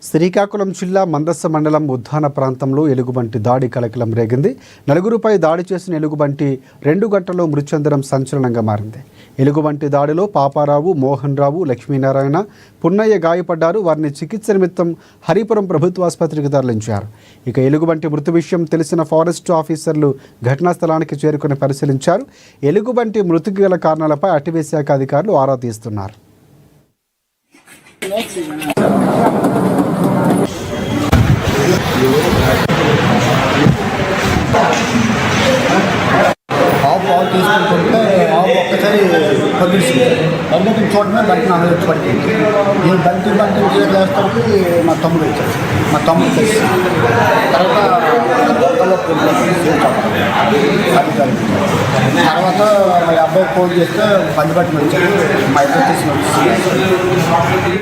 శ్రీకాకుళం జిల్లా మందస మండలం ఉద్దాన ప్రాంతంలో ఎలుగుబంటి దాడి కలకలం రేగింది. నలుగురుపై దాడి చేసిన ఎలుగుబంటి 2 గంటల్లో మృతి చెందడం సంచలనంగా మారింది. ఎలుగుబంటి దాడిలో పాపారావు, మోహన్ రావు, లక్ష్మీనారాయణ, పున్నయ్య గాయపడ్డారు. వారిని చికిత్స నిమిత్తం హరిపురం ప్రభుత్వ ఆసుపత్రికి తరలించారు. ఇక ఎలుగుబంటి మృతి విషయం తెలిసిన ఫారెస్ట్ ఆఫీసర్లు ఘటనా స్థలానికి చేరుకుని పరిశీలించారు. ఎలుగుబంటి మృతికి గల కారణాలపై అటవీ శాఖ అధికారులు ఆరా తీస్తున్నారు. ఆవు తీసుకుంటుంటే ఆవు ఒక్కసారి పగిలిసింది. పగిలిన చోటనే బంటి నాకు వచ్చి పడిపోయింది. నేను బంటి చేసేసరికి మా తమ్ముడు వచ్చాడు. మా తమ్ముడు కలిసి తర్వాత మా అబ్బాయి ఫోన్ చేస్తే బండి బట్టి వచ్చాడు. మా ఇద్దరు తీసుకుని వచ్చి